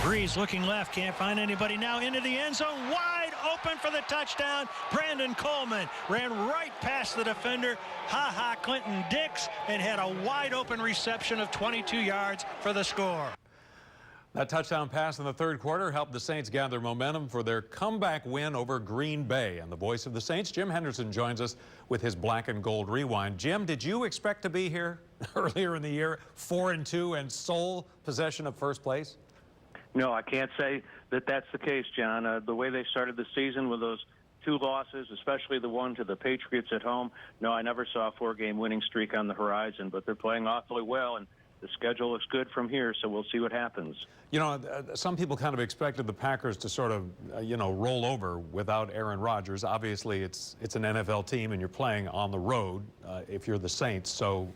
Breeze looking left, can't find anybody now, into the end zone, wide open for the touchdown. Brandon Coleman ran right past the defender, Clinton Dix, and had a wide open reception of 22 yards for the score. That touchdown pass in the third quarter helped the Saints gather momentum for their comeback win over Green Bay. And the voice of the Saints, Jim Henderson, joins us with his Black and Gold Rewind. Jim, did you expect to be here earlier in the year, 4-2 and sole possession of first place? No, I can't say that that's the case, John. The way they started the season with those 2 losses, especially the one to the Patriots at home, no, I never saw a 4-game winning streak on the horizon, but they're playing awfully well, and the schedule looks good from here, so we'll see what happens. You know, some people kind of expected the Packers to sort of, roll over without Aaron Rodgers. Obviously, it's an NFL team, and you're playing on the road if you're the Saints, so,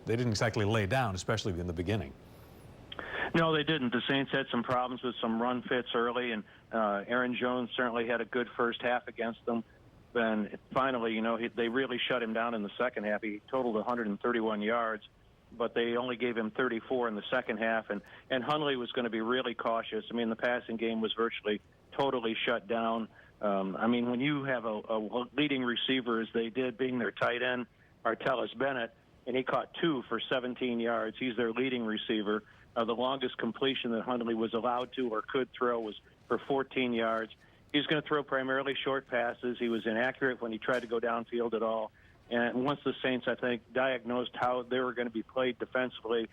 they didn't exactly lay down, especially in the beginning. No, they didn't. The Saints had some problems with some run fits early, and Aaron Jones certainly had a good first half against them. Then finally, they really shut him down in the second half. He totaled 131 yards, but they only gave him 34 in the second half, and Hundley was going to be really cautious. I mean, the passing game was virtually totally shut down. When you have a leading receiver, as they did, being their tight end, Artellus Bennett, and he caught 2 for 17 yards. He's their leading receiver. The longest completion that Hundley was allowed to or could throw was for 14 yards. He's going to throw primarily short passes. He was inaccurate when he tried to go downfield at all. And once the Saints, I think, diagnosed how they were going to be played defensively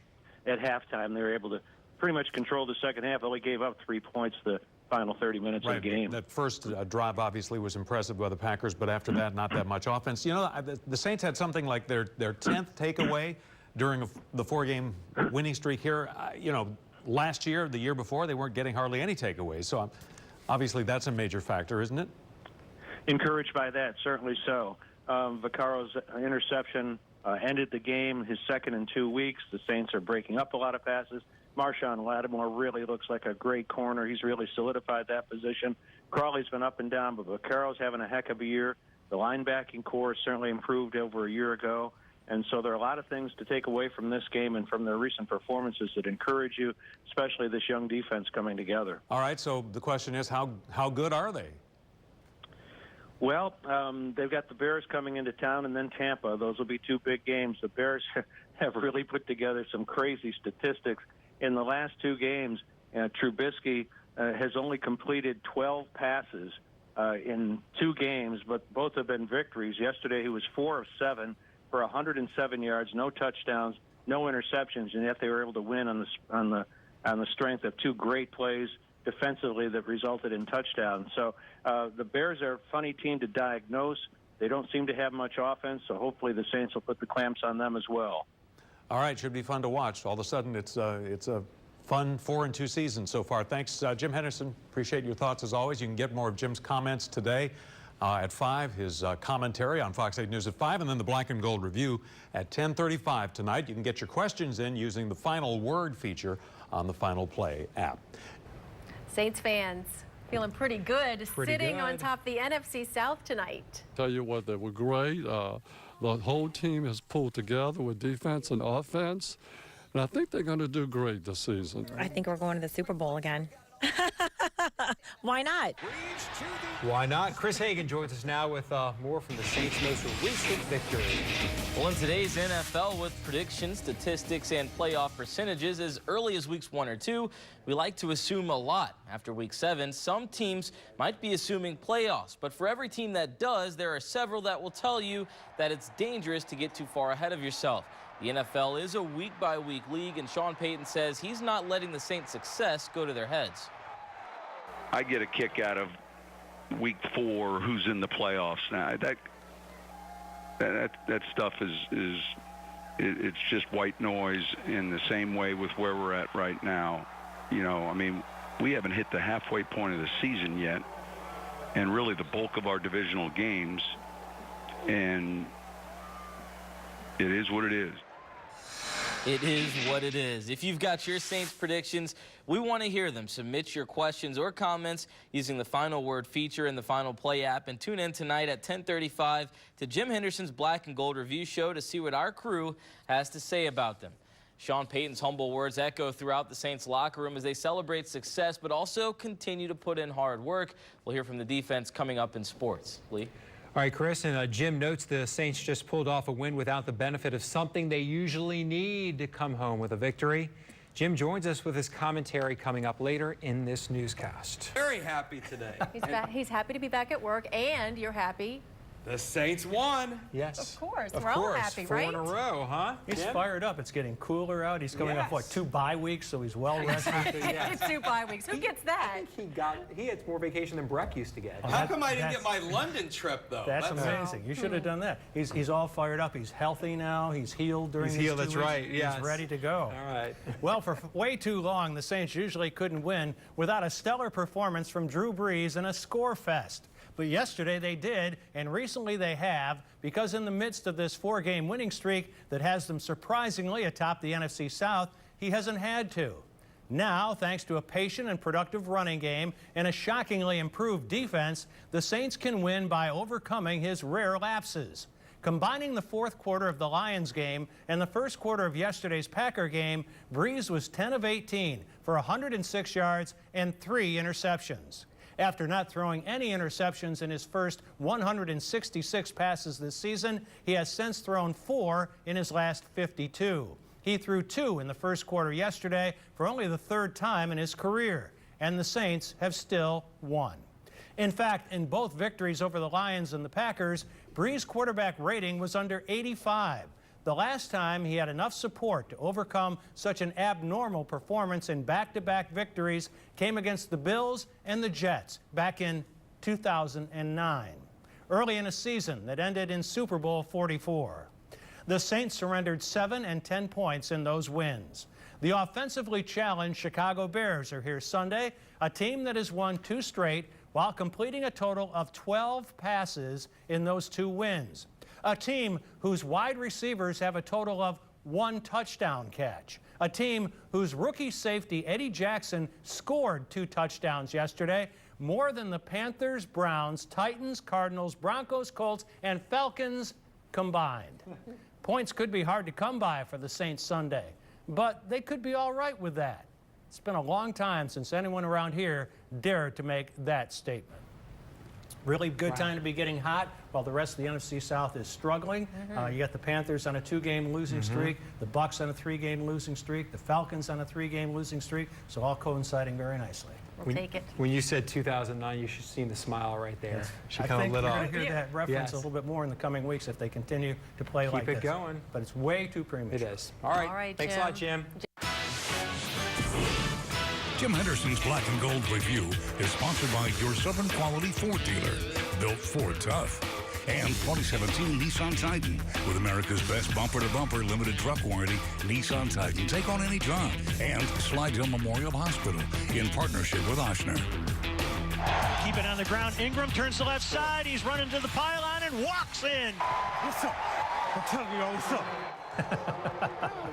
at halftime, they were able to pretty much control the second half. Only gave up 3 points the final 30 minutes of the game. That first drive obviously was impressive by the Packers, but after that, not that much offense. The Saints had something like their 10th takeaway during the 4-game winning streak here. Last year, the year before, they weren't getting hardly any takeaways. So obviously that's a major factor, isn't it? Encouraged by that, certainly so. Vaccaro's interception ended the game, his second in 2 weeks. The Saints are breaking up a lot of passes. Marshawn Lattimore really looks like a great corner. He's really solidified that position. Crawley's been up and down, but Vaccaro's having a heck of a year. The linebacking core certainly improved over a year ago. And so there are a lot of things to take away from this game and from their recent performances that encourage you, especially this young defense coming together. All right, so the question is, how good are they? Well, they've got the Bears coming into town and then Tampa. Those will be 2 big games. The Bears have really put together some crazy statistics. In the last 2 games, Trubisky has only completed 12 passes in 2 games, but both have been victories. Yesterday he was 4 of 7 for 107 yards, no touchdowns, no interceptions, and yet they were able to win on the strength of 2 great plays defensively that resulted in touchdowns. So the Bears are a funny team to diagnose. They don't seem to have much offense, so hopefully the Saints will put the clamps on them as well. All right, should be fun to watch. All of a sudden, it's a fun 4-2 season so far. Thanks, Jim Henderson. Appreciate your thoughts as always. You can get more of Jim's comments today at 5, his commentary on Fox 8 News at 5, and then the Black and Gold Review at 10:35 tonight. You can get your questions in using the Final Word feature on the Final Play app. Saints fans feeling pretty good sitting on top of the NFC South tonight. Tell you what, they were great. The whole team has pulled together with defense and offense, and I think they're going to do great this season. I think we're going to the Super Bowl again. Why not? Why not? Chris Hagan joins us now with more from the Saints' most recent victory. Well, in today's NFL, with predictions, statistics, and playoff percentages as early as weeks 1 or 2, we like to assume a lot. After week 7, some teams might be assuming playoffs, but for every team that does, there are several that will tell you that it's dangerous to get too far ahead of yourself. The NFL is a week-by-week league, and Sean Payton says he's not letting the Saints' success go to their heads. I get a kick out of week 4, who's in the playoffs now. That stuff it's just white noise in the same way with where we're at right now. We haven't hit the halfway point of the season yet, and really the bulk of our divisional games, and it is what it is. It is what it is. If you've got your Saints predictions, we want to hear them. Submit your questions or comments using the Final Word feature in the Final Play app, and tune in tonight at 10:35 to Jim Henderson's Black and Gold Review show to see what our crew has to say about them. Sean Payton's humble words echo throughout the Saints locker room as they celebrate success, but also continue to put in hard work. We'll hear from the defense coming up in sports. Lee? All right, Chris, and Jim notes the Saints just pulled off a win without the benefit of something they usually need to come home with a victory. Jim joins us with his commentary coming up later in this newscast. Very happy today. He's happy to be back at work, and you're happy. The Saints won. Yes. Of course. Of We're all course. happy, 4 right? in a row, huh? He's Jim? fired up. It's getting cooler out. He's coming off, what, 2 bye weeks, so he's well rested. It's 2 bye weeks. Who gets that? I think he had more vacation than Breck used to get. How come I didn't get my London trip, though? That's amazing. You should have done that. He's all fired up. He's healthy now. He's healed during these 2 weeks. That's right. Yes. He's ready to go. All right. Well, for way too long, the Saints usually couldn't win without a stellar performance from Drew Brees and a score fest. But yesterday they did, and recently they have, because in the midst of this 4-game winning streak that has them surprisingly atop the NFC South, he hasn't had to. Now, thanks to a patient and productive running game and a shockingly improved defense, the Saints can win by overcoming his rare lapses. Combining the 4th quarter of the Lions game and the 1st quarter of yesterday's Packer game, Brees was 10 of 18 for 106 yards and 3 interceptions. After not throwing any interceptions in his first 166 passes this season, he has since thrown 4 in his last 52. He threw 2 in the 1st quarter yesterday for only the 3rd time in his career, and the Saints have still won. In fact, in both victories over the Lions and the Packers, Brees' quarterback rating was under 85. The last time he had enough support to overcome such an abnormal performance in back-to-back victories came against the Bills and the Jets back in 2009, early in a season that ended in Super Bowl 44. The Saints surrendered 7 and 10 points in those wins. The offensively challenged Chicago Bears are here Sunday, a team that has won 2 straight while completing a total of 12 passes in those 2 wins. A team whose wide receivers have a total of 1 touchdown catch. A team whose rookie safety Eddie Jackson scored 2 touchdowns yesterday, more than the Panthers, Browns, Titans, Cardinals, Broncos, Colts, and Falcons combined. Points could be hard to come by for the Saints Sunday, but they could be all right with that. It's been a long time since anyone around here dared to make that statement. Really good time to be getting hot while the rest of the NFC South is struggling. You got the Panthers on a 2-game losing streak, the Bucs on a 3-game losing streak, the Falcons on a 3-game losing streak, so all coinciding very nicely. We'll take it. When you said 2009, you should have seen the smile right there. Yes. She I kind of think lit we're up. going to hear that reference a little bit more in the coming weeks if they continue to play like this. Keep it going. But it's way too premature. It is. All right. Thanks a lot, Jim. Jim Henderson's Black and Gold Review is sponsored by your Southern Quality Ford dealer, built Ford tough. And 2017 Nissan Titan. With America's best bumper-to-bumper limited truck warranty, Nissan Titan. Take on any job. And Slidell Memorial Hospital in partnership with Oshner. Keep it on the ground. Ingram turns to the left side. He's running to the pylon and walks in. What's up? I'm telling you all what's up.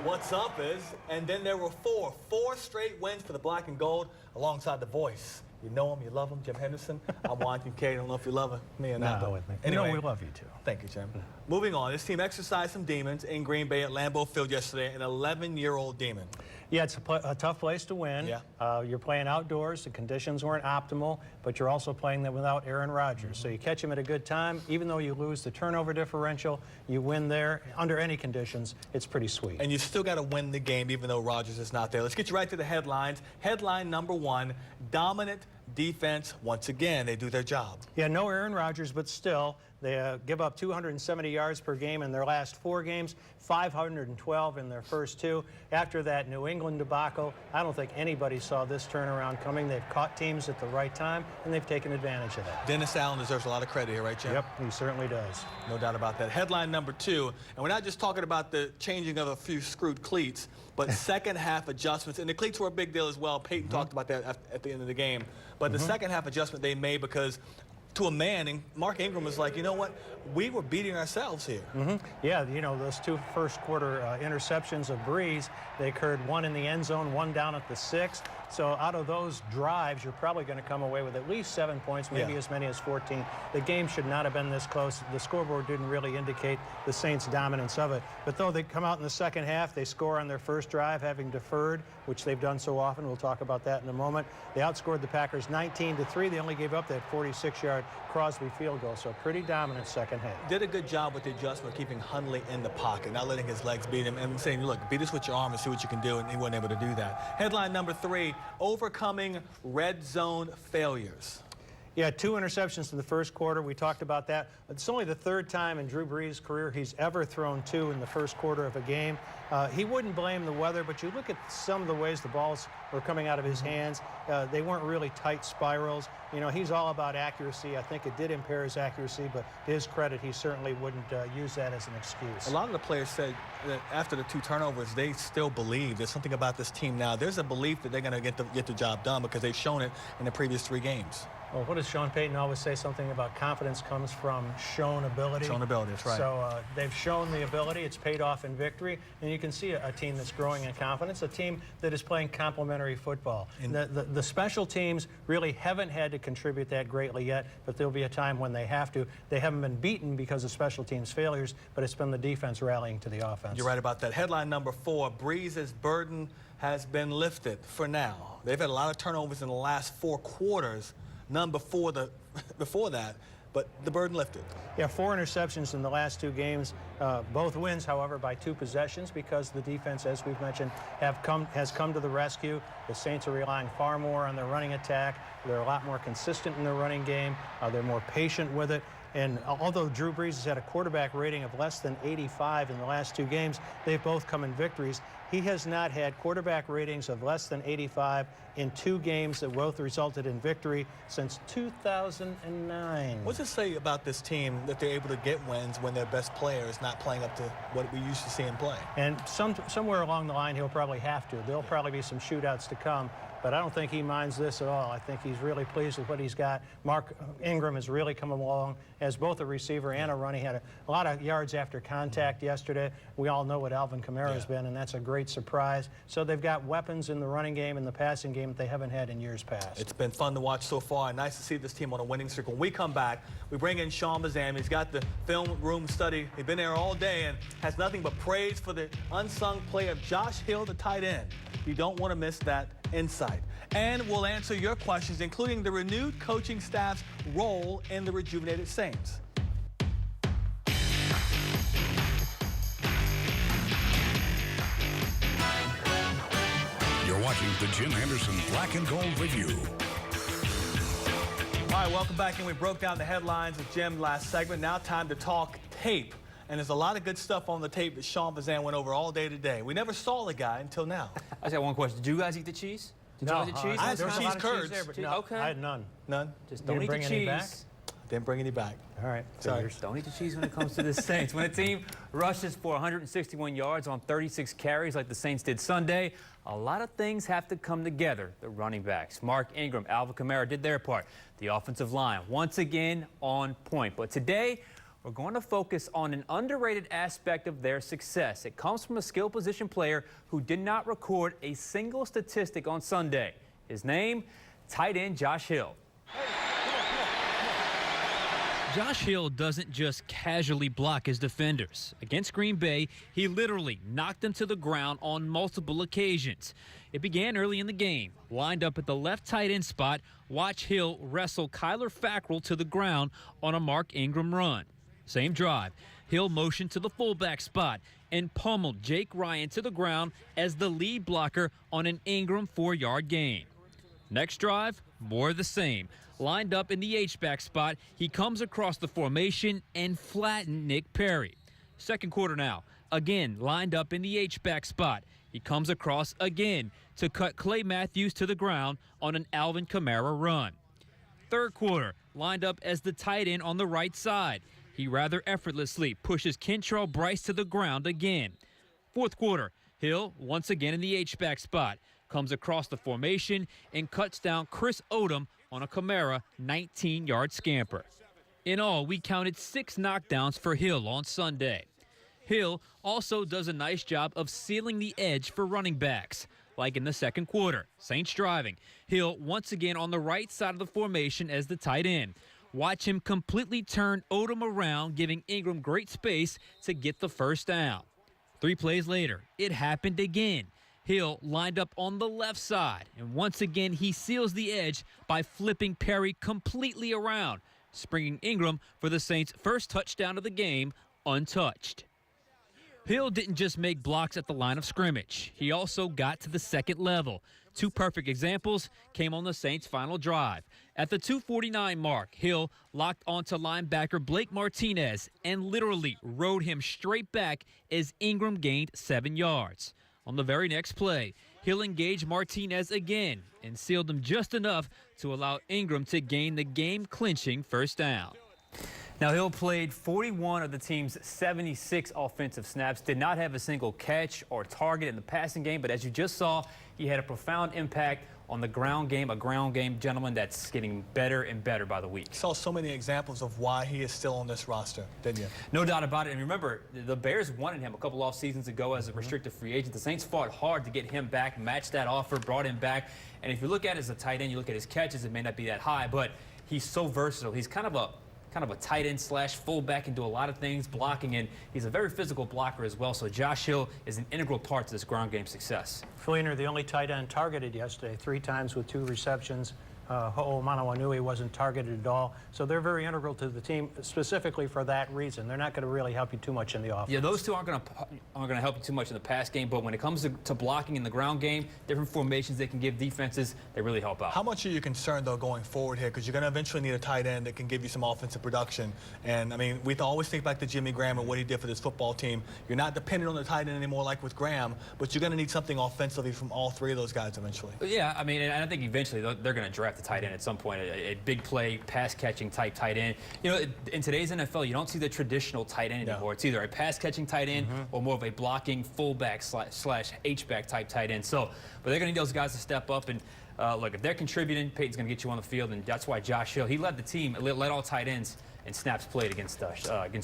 What's up is, and then there were 4 straight wins for the Black and Gold alongside the voice. You know him, you love him, Jim Henderson. I'm Washington K. I don't know if you love me or not. No, anyway, we love you too. Thank you, Jim. Moving on, this team exercised some demons in Green Bay at Lambeau Field yesterday, an 11-year-old demon. Yeah, it's a tough place to win. Yeah. You're playing outdoors. The conditions weren't optimal, but you're also playing them without Aaron Rodgers. So you catch him at a good time. Even though you lose the turnover differential, you win there. Under any conditions, it's pretty sweet. And you still got to win the game even though Rodgers is not there. Let's get you right to the headlines. Headline number 1, dominant defense. Once again, they do their job. Yeah, no Aaron Rodgers, but still, they give up 270 yards per game in their last 4 games, 512 in their first 2. After that New England debacle, I don't think anybody saw this turnaround coming. They've caught teams at the right time, and they've taken advantage of that. Dennis Allen deserves a lot of credit here, right, Jim? Yep, he certainly does. No doubt about that. Headline number 2, and we're not just talking about the changing of a few screwed cleats, but second half adjustments. And the cleats were a big deal as well. Peyton talked about that at the end of the game. But the second half adjustment they made because to a man, and Mark Ingram was like, you know what, we were beating ourselves here. Yeah, you know, those two first quarter interceptions of Breeze, they occurred, one in the end zone, one down at the 6. So out of those drives, you're probably going to come away with at least 7 points, maybe as many as 14. The game should not have been this close. The scoreboard didn't really indicate the Saints' dominance of it. But though they come out in the second half, they score on their first drive, having deferred, which they've done so often. We'll talk about that in a moment. They outscored the Packers 19-3. They only gave up that 46-yard Crosby field goal. So pretty dominant second half. Did a good job with the adjustment, keeping Hundley in the pocket, not letting his legs beat him, and saying, look, beat us with your arm and see what you can do, and he wasn't able to do that. Headline number 3, overcoming red zone failures. Yeah, 2 interceptions in the first quarter. We talked about that. It's only the 3rd time in Drew Brees' career he's ever thrown 2 in the first quarter of a game. He wouldn't blame the weather, but you look at some of the ways the balls were coming out of his hands. They weren't really tight spirals. You know, he's all about accuracy. I think it did impair his accuracy, but to his credit, he certainly wouldn't use that as an excuse. A lot of the players said that after the 2 turnovers, they still believe there's something about this team now. There's a belief that they're going to get the job done because they've shown it in the previous 3 games. Well, what does Sean Payton always say? Something about confidence comes from shown ability. Shown ability, that's right. So they've shown the ability. It's paid off in victory. And you can see a team that's growing in confidence, a team that is playing complementary football. The special teams really haven't had to contribute that greatly yet, but there'll be a time when they have to. They haven't been beaten because of special teams failures, but it's been the defense rallying to the offense. You're right about that. Headline number 4, Breeze's burden has been lifted for now. They've had a lot of turnovers in the last 4 quarters. None before that, but the burden lifted. Yeah, 4 interceptions in the last 2 games. Both wins, however, by 2 possessions because the defense, as we've mentioned, has come to the rescue. The Saints are relying far more on their running attack. They're a lot more consistent in their running game. They're more patient with it. And although Drew Brees has had a quarterback rating of less than 85 in the last 2 games, they've both come in victories. He has not had quarterback ratings of less than 85 in 2 games that both resulted in victory since 2009. What's it say about this team that they're able to get wins when their best player is not playing up to what we used to see him play? And somewhere along the line, he'll probably have to. There'll probably be some shootouts to come. But I don't think he minds this at all. I think he's really pleased with what he's got. Mark Ingram has really come along as both a receiver and a runner. He had a lot of yards after contact yesterday. We all know what Alvin Kamara has been, and that's a great surprise. So they've got weapons in the running game and the passing game that they haven't had in years past. It's been fun to watch so far, and nice to see this team on a winning streak. When we come back, we bring in Sean Bazam. He's got the film room study. He's been there all day and has nothing but praise for the unsung play of Josh Hill, the tight end. You don't want to miss that insight. And we'll answer your questions, including the renewed coaching staff's role in the rejuvenated Saints. You're watching the Jim Henderson Black and Gold Review. All right, welcome back. And we broke down the headlines with Jim last segment. Now time to talk tape. And there's a lot of good stuff on the tape that Sean Bazan went over all day today. We never saw the guy until now. I just got one question. Did you guys eat the cheese? Did you eat the cheese? I had some cheese curds. Okay. I had none. None? Just don't eat the cheese. Didn't bring any back. All right. Sorry. Don't eat the cheese when it comes to the Saints. When a team rushes for 161 yards on 36 carries like the Saints did Sunday, a lot of things have to come together. The running backs, Mark Ingram, Alvin Kamara did their part. The offensive line, once again, on point. But today, we're going to focus on an underrated aspect of their success. It comes from a skill position player who did not record a single statistic on Sunday. His name, tight end Josh Hill. Josh Hill doesn't just casually block his defenders. Against Green Bay, he literally knocked them to the ground on multiple occasions. It began early in the game. Lined up at the left tight end spot, watch Hill wrestle Kyler Fackrell to the ground on a Mark Ingram run. Same drive, Hill motioned to the fullback spot and pummeled Jake Ryan to the ground as the lead blocker on an Ingram 4-yard gain. Next drive, more of the same. Lined up in the H-back spot, he comes across the formation and flattened Nick Perry. Second quarter now, again lined up in the H-back spot. He comes across again to cut Clay Matthews to the ground on an Alvin Kamara run. Third quarter, lined up as the tight end on the right side. He rather effortlessly pushes Kentrell Bryce to the ground again. Fourth quarter, Hill once again in the H-back spot. Comes across the formation and cuts down Chris Odom on a Kamara 19-yard scamper. In all, we counted 6 knockdowns for Hill on Sunday. Hill also does a nice job of sealing the edge for running backs. Like in the second quarter, Saints driving. Hill once again on the right side of the formation as the tight end. Watch him completely turn Odom around, giving Ingram great space to get the first down. 3 plays later, it happened again. Hill lined up on the left side, and once again he seals the edge by flipping Perry completely around, springing Ingram for the Saints' first touchdown of the game untouched. Hill didn't just make blocks at the line of scrimmage. He also got to the second level. 2 perfect examples came on the Saints' final drive. At the 2:49 mark, Hill locked onto linebacker Blake Martinez and literally rode him straight back as Ingram gained 7 yards. On the very next play, Hill engaged Martinez again and sealed him just enough to allow Ingram to gain the game-clinching first down. Now, Hill played 41 of the team's 76 offensive snaps, did not have a single catch or target in the passing game, but as you just saw, he had a profound impact on the ground game, a ground game gentleman that's getting better and better by the week. Saw so many examples of why he is still on this roster, didn't you? No doubt about it. And remember, the Bears wanted him a couple off seasons ago as a restricted free agent. The Saints fought hard to get him back, matched that offer, brought him back. And if you look at it as a tight end, you look at his catches, it may not be that high, but he's so versatile. He's kind of a tight end slash fullback, can do a lot of things, blocking, and he's a very physical blocker as well. So Josh Hill is an integral part to this ground game success. Fleener, the only tight end targeted yesterday, 3 times with 2 receptions. Ho'omanawanui wasn't targeted at all. So they're very integral to the team specifically for that reason. They're not going to really help you too much in the offense. Yeah, those 2 aren't going to help you too much in the pass game, but when it comes to blocking in the ground game, different formations they can give defenses, they really help out. How much are you concerned, though, going forward here? Because you're going to eventually need a tight end that can give you some offensive production. And, I mean, we always think back to Jimmy Graham and what he did for this football team. You're not dependent on the tight end anymore like with Graham, but you're going to need something offensively from all 3 of those guys eventually. Yeah, I mean, and I think eventually they're going to draft a tight end at some point, a big play, pass-catching type tight end. You know, in today's NFL, you don't see the traditional tight end anymore. It's either a pass-catching tight end or more of a blocking fullback slash H-back type tight end. So, but they're going to need those guys to step up. And look, if they're contributing, Peyton's going to get you on the field, and that's why Josh Hill, he led the team, led all tight ends and snaps played against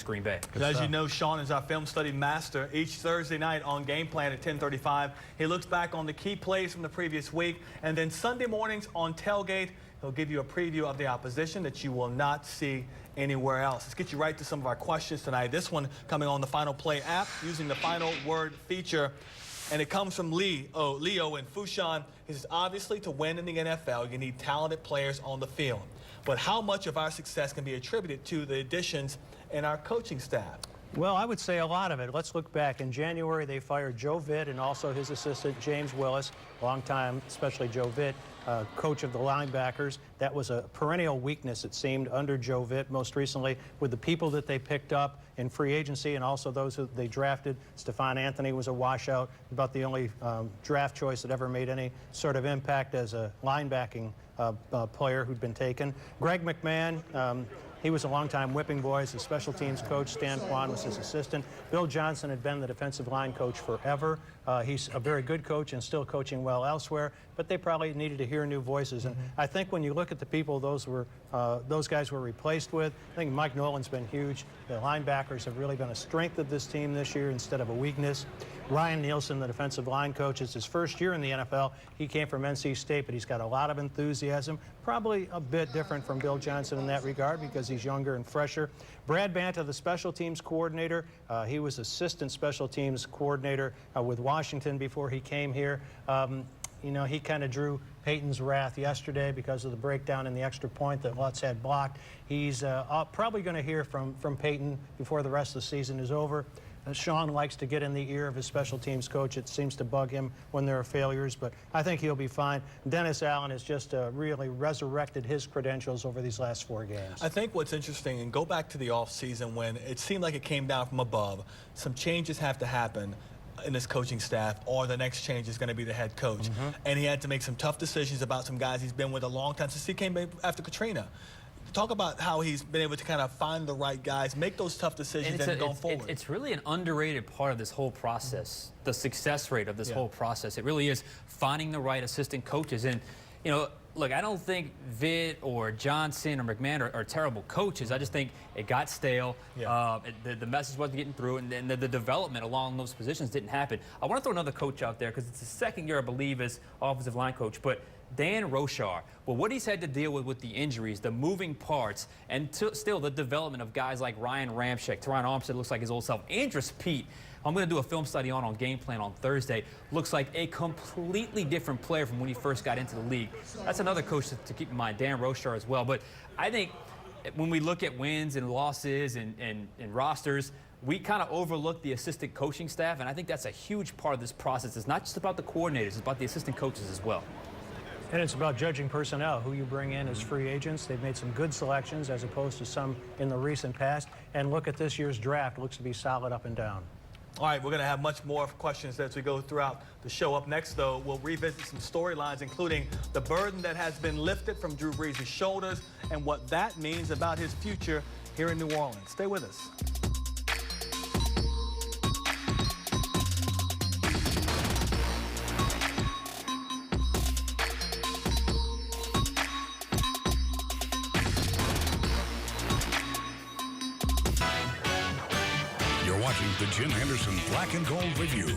Green Bay. As you know, Sean is our film study master. Each Thursday night on Game Plan at 10:35, he looks back on the key plays from the previous week, and then Sunday mornings on Tailgate, he'll give you a preview of the opposition that you will not see anywhere else. Let's get you right to some of our questions tonight. This one coming on the Final Play app using the Final Word feature. And it comes from Leo in Fushan. He says, obviously, to win in the NFL, you need talented players on the field. But how much of our success can be attributed to the additions in our coaching staff? Well, I would say a lot of it. Let's look back. In January, they fired Joe Vitt and also his assistant, James Willis, longtime, especially Joe Vitt, coach of the linebackers. That was a perennial weakness, it seemed, under Joe Vitt, most recently with the people that they picked up in free agency and also those who they drafted. Stephon Anthony was a washout, about the only draft choice that ever made any sort of impact as a linebacking player who'd been taken. Greg McMahon, he was a longtime Whipping Boys, the special teams coach. Stan Kwan was his assistant. Bill Johnson had been the defensive line coach forever. He's a very good coach and still coaching well elsewhere, but they probably needed to hear new voices. And I think when you look at the people those guys were replaced with, I think Mike Nolan's been huge. The linebackers have really been a strength of this team this year instead of a weakness. Ryan Nielsen, the defensive line coach, it's his first year in the NFL. He came from NC State, but he's got a lot of enthusiasm. Probably a bit different from Bill Johnson in that regard because he's younger and fresher. Brad Banta, the special teams coordinator, he was assistant special teams coordinator with Washington before he came here. You know, he kind of drew Peyton's wrath yesterday because of the breakdown in the extra point that Lutz had blocked. He's probably going to hear from Peyton before the rest of the season is over. Sean likes to get in the ear of his special teams coach. It seems to bug him when there are failures, but I think he'll be fine. Dennis Allen has just really resurrected his credentials over these last 4 games. I think what's interesting, and go back to the offseason when it seemed like it came down from above, some changes have to happen in this coaching staff, or the next change is going to be the head coach. And he had to make some tough decisions about some guys he's been with a long time since he came after Katrina. Talk about how he's been able to kind of find the right guys, make those tough decisions, and go forward. It's really an underrated part of this whole process, the success rate of this whole process. It really is finding the right assistant coaches. And, you know, look, I don't think Vitt or Johnson or McMahon are terrible coaches. I just think it got stale. Yeah. The message wasn't getting through, and the development along those positions didn't happen. I want to throw another coach out there because it's his second year, I believe, as offensive line coach. But Dan Rochar, well, what he's had to deal with the injuries, the moving parts, and still the development of guys like Ryan Ramczyk, Teron Armstead looks like his old self, Andrus Peat, I'm going to do a film study on game plan on Thursday, looks like a completely different player from when he first got into the league. That's another coach to keep in mind, Dan Rochar as well. But I think when we look at wins and losses and rosters, we kind of overlook the assistant coaching staff, and I think that's a huge part of this process. It's not just about the coordinators, it's about the assistant coaches as well. And it's about judging personnel, who you bring in as free agents. They've made some good selections as opposed to some in the recent past. And look at this year's draft. It looks to be solid up and down. All right, we're going to have much more questions as we go throughout the show. Up next, though, we'll revisit some storylines, including the burden that has been lifted from Drew Brees' shoulders and what that means about his future here in New Orleans. Stay with us. The Jim Henderson Black and Gold Review.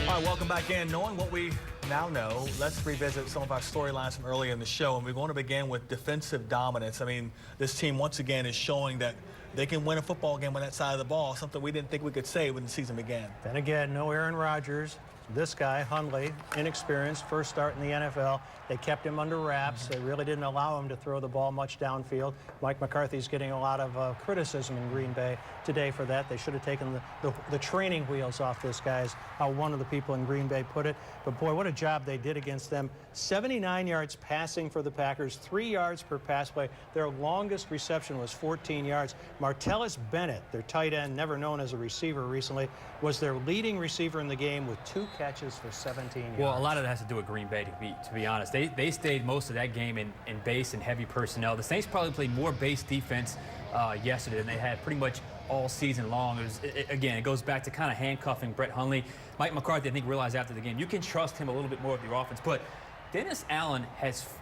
All right, welcome back in. Knowing what we now know, let's revisit some of our storylines from earlier in the show. And we're going to begin with defensive dominance. I mean, this team once again is showing that they can win a football game on that side of the ball, something we didn't think we could say when the season began. Then again, no Aaron Rodgers. This guy, Hundley, inexperienced, first start in the NFL. They kept him under wraps. They really didn't allow him to throw the ball much downfield. Mike McCarthy's getting a lot of criticism in Green Bay today for that. They should have taken the training wheels off this guy, is how one of the people in Green Bay put it. But boy, what a job they did against them. 79 yards passing for the Packers, 3 yards per pass play. Their longest reception was 14 yards. Martellus Bennett, their tight end, never known as a receiver recently, was their leading receiver in the game with 2 catches for 17 yards. Well, a lot of that has to do with Green Bay, to be honest. They stayed most of that game in base and heavy personnel. The Saints probably played more base defense yesterday than they had pretty much all season long. Again, it goes back to kind of handcuffing Brett Hundley. Mike McCarthy, I think, realized after the game, you can trust him a little bit more with your offense. But Dennis Allen,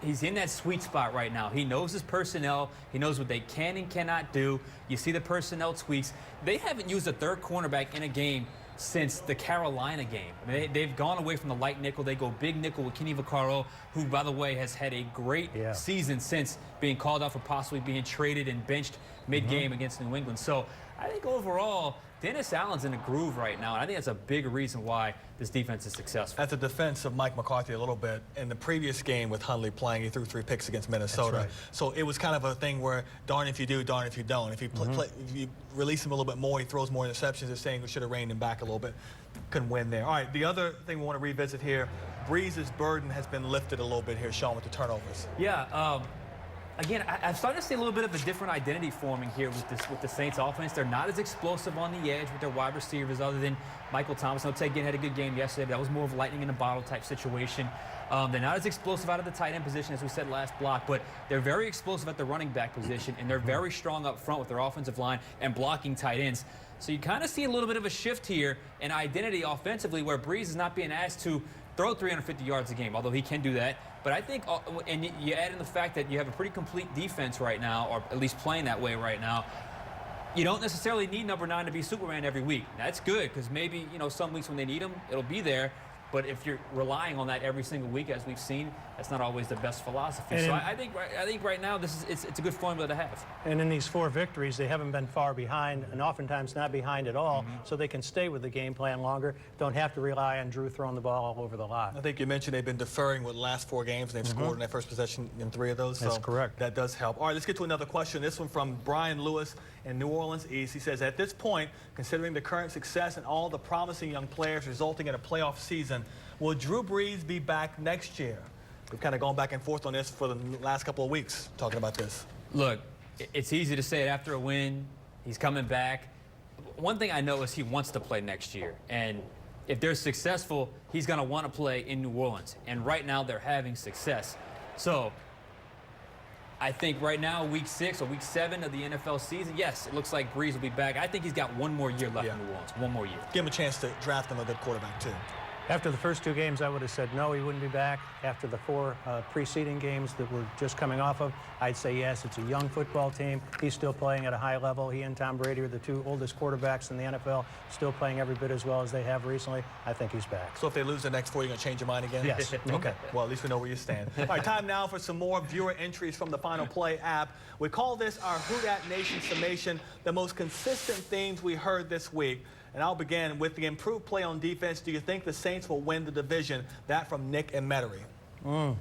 he's in that sweet spot right now. He knows his personnel. He knows what they can and cannot do. You see the personnel tweaks. They haven't used a third cornerback in a game since the Carolina game. I mean, they've gone away from the light nickel. They go big nickel with Kenny Vaccaro, who, by the way, has had a great season since being called out for possibly being traded and benched mid-game against New England. So I think overall, Dennis Allen's in a groove right now, and I think that's a big reason why this defense is successful. At the defense of Mike McCarthy a little bit, in the previous game with Hundley playing, he threw 3 picks against Minnesota. Right. So it was kind of a thing where darn if you do, darn if you don't. If you, if you release him a little bit more, he throws more interceptions. They're saying we should have reined him back a little bit. Couldn't win there. All right, the other thing we want to revisit here, Brees' burden has been lifted a little bit here, Sean, with the turnovers. Yeah, again, I'm starting to see a little bit of a different identity forming here with the Saints offense. They're not as explosive on the edge with their wide receivers other than Michael Thomas. No, Ted Ginn had a good game yesterday, but that was more of a lightning in a bottle type situation. They're not as explosive out of the tight end position as we said last block, but they're very explosive at the running back position, and they're very strong up front with their offensive line and blocking tight ends. So you kind of see a little bit of a shift here in identity offensively where Brees is not being asked to throw 350 yards a game, although he can do that. But I think, and you add in the fact that you have a pretty complete defense right now, or at least playing that way right now, you don't necessarily need number 9 to be Superman every week. That's good, because maybe, some weeks when they need him, it'll be there. But if you're relying on that every single week, as we've seen, that's not always the best philosophy. So I think right now it's a good formula to have. And in these 4 victories, they haven't been far behind, and oftentimes not behind at all, so they can stay with the game plan longer. Don't have to rely on Drew throwing the ball all over the lot. I think you mentioned they've been deferring with the last 4 games. They've scored in their first possession in 3 of those. That's correct. That does help. All right, let's get to another question. This one from Brian Lewis in New Orleans East. He says, at this point, considering the current success and all the promising young players resulting in a playoff season, will Drew Brees be back next year? We've kind of gone back and forth on this for the last couple of weeks, talking about this. Look, it's easy to say it after a win. He's coming back. One thing I know is he wants to play next year. And if they're successful, he's going to want to play in New Orleans. And right now, they're having success. So I think right now, week 6 or week 7 of the NFL season, yes, it looks like Brees will be back. I think he's got 1 more year left in New Orleans. 1 more year. Give him a chance to draft him a good quarterback, too. After the first 2 games, I would have said no, he wouldn't be back. After the 4 preceding games that we're just coming off of, I'd say yes, it's a young football team. He's still playing at a high level. He and Tom Brady are the 2 oldest quarterbacks in the NFL, still playing every bit as well as they have recently. I think he's back. So if they lose the next 4, you're going to change your mind again? Yes. Okay. Well, at least we know where you stand. All right, time now for some more viewer entries from the Final Play app. We call this our Who Dat Nation summation, the most consistent themes we heard this week. And I'll begin with the improved play on defense. Do you think the Saints will win the division? That from Nick and Metairie.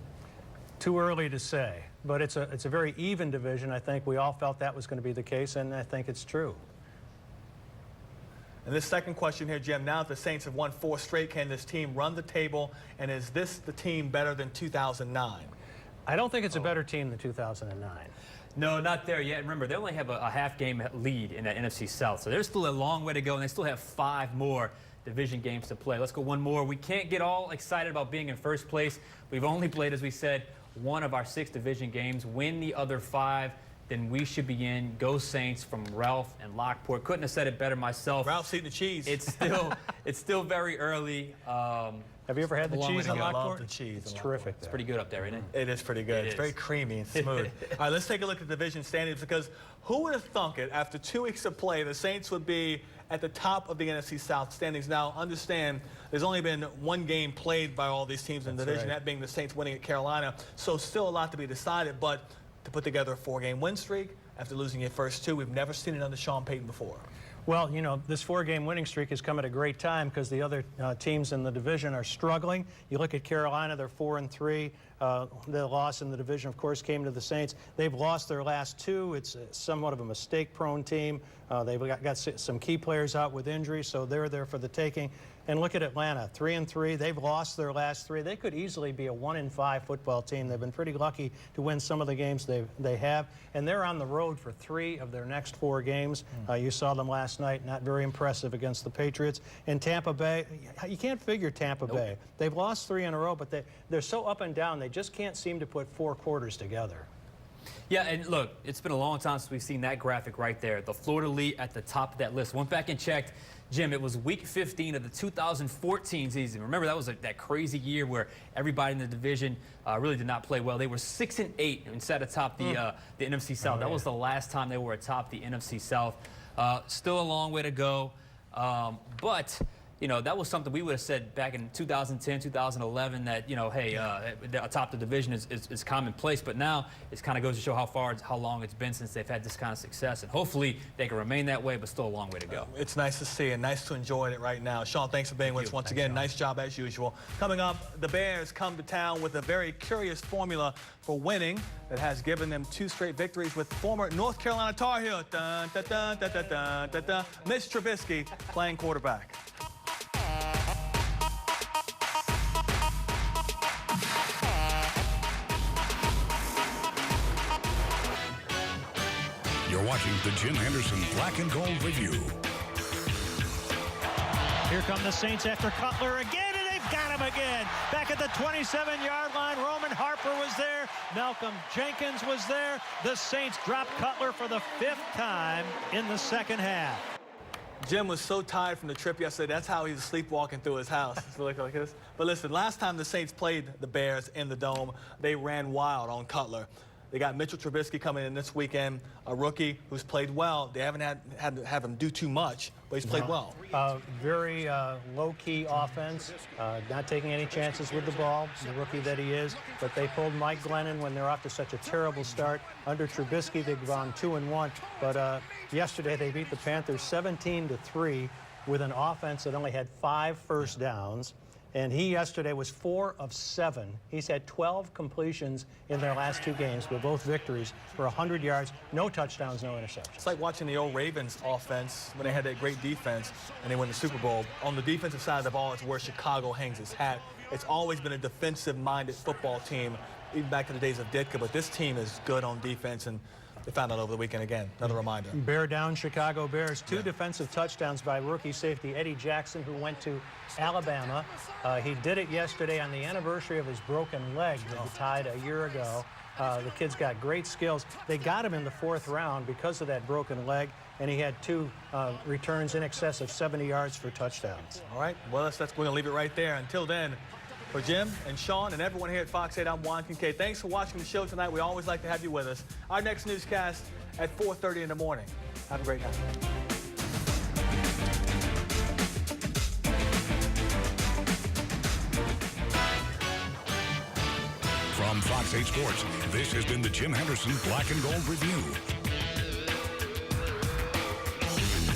Too early to say, but it's a very even division. I think we all felt that was going to be the case, and I think it's true. And this second question here, Jim, now that the Saints have won 4 straight, can this team run the table? And is this the team better than 2009? I don't think it's a better team than 2009. No, not there yet. Remember, they only have a half-game lead in that NFC South, so there's still a long way to go, and they still have 5 more division games to play. Let's go one more. We can't get all excited about being in first place. We've only played, as we said, 1 of our 6 division games. Win the other 5, then we should be in. Go Saints from Ralph and Lockport. Couldn't have said it better myself. Ralph's eating the cheese. It's still very early. Have you ever had the cheese in Lockport? I love the cheese. It's terrific. It's pretty good up there, isn't it? It is pretty good. It's very creamy and smooth. All right, let's take a look at the division standings, because who would have thunk it after 2 weeks of play, the Saints would be at the top of the NFC South standings. Now, understand, there's only been 1 game played by all these teams in the division, that being the Saints winning at Carolina. So still a lot to be decided, but to put together a 4-game win streak after losing your first 2, we've never seen it under Sean Payton before. Well, you know, this 4-game winning streak has come at a great time because the other teams in the division are struggling. You look at Carolina, they're 4-3. The loss in the division, of course, came to the Saints. They've lost their last 2. It's somewhat of a mistake-prone team. They've got some key players out with injury, so they're there for the taking. And look at Atlanta, 3-3. They've lost their last 3. They could easily be a 1-5 football team. They've been pretty lucky to win some of the games they have. And they're on the road for 3 of their next 4 games. You saw them last night, not very impressive against the Patriots. And Tampa Bay, you can't figure Tampa Bay. They've lost 3 in a row, but they're so up and down, they just can't seem to put 4 quarters together. Yeah, and look, it's been a long time since we've seen that graphic right there. The Florida Elite at the top of that list. Went back and checked. Jim, it was week 15 of the 2014 season. Remember, that was that crazy year where everybody in the division really did not play well. They were 6-8 and sat atop the NFC South. That was the last time they were atop the NFC South. Still a long way to go, but you know, that was something we would have said back in 2010, 2011 that, you know, hey, atop the division is commonplace. But now it kind of goes to show how long it's been since they've had this kind of success. And hopefully they can remain that way, but still a long way to go. It's nice to see and nice to enjoy it right now. Sean, thanks for being with us once again. Nice job as usual. Coming up, the Bears come to town with a very curious formula for winning that has given them 2 straight victories with former North Carolina Tar Heel, Mitch Trubisky, playing quarterback. You're watching the Jim Henderson Black and Gold Review. Here come the Saints after Cutler again, and they've got him again. Back at the 27-yard line, Roman Harper was there. Malcolm Jenkins was there. The Saints dropped Cutler for the 5th time in the second half. Jim was so tired from the trip yesterday. That's how he was sleepwalking through his house. Like this. But listen, last time the Saints played the Bears in the Dome, they ran wild on Cutler. They got Mitchell Trubisky coming in this weekend, a rookie who's played well. They haven't had to have him do too much, but he's played well. Very low-key offense, not taking any chances with the ball, the rookie that he is. But they pulled Mike Glennon when they're off to such a terrible start. Under Trubisky, they've gone 2-1. But yesterday they beat the Panthers 17-3 with an offense that only had 5 first downs. And he yesterday was 4 of 7. He's had 12 completions in their last 2 games with both victories for 100 yards, no touchdowns, no interceptions. It's like watching the old Ravens offense when they had that great defense and they won the Super Bowl. On the defensive side of the ball, it's where Chicago hangs its hat. It's always been a defensive-minded football team, even back to the days of Ditka. But this team is good on defense, and they found out over the weekend again. Another reminder. Bear down, Chicago Bears. 2 defensive touchdowns by rookie safety Eddie Jackson, who went to Alabama. He did it yesterday on the anniversary of his broken leg that he tied a year ago. The kid's got great skills. They got him in the 4th round because of that broken leg, and he had 2 returns in excess of 70 yards for touchdowns. All right, well, we're going to leave it right there. Until then, for Jim and Sean and everyone here at Fox 8, I'm Juan Kincaid. Thanks for watching the show tonight. We always like to have you with us. Our next newscast at 4:30 in the morning. Have a great night. From Fox 8 Sports, this has been the Jim Henderson Black and Gold Review.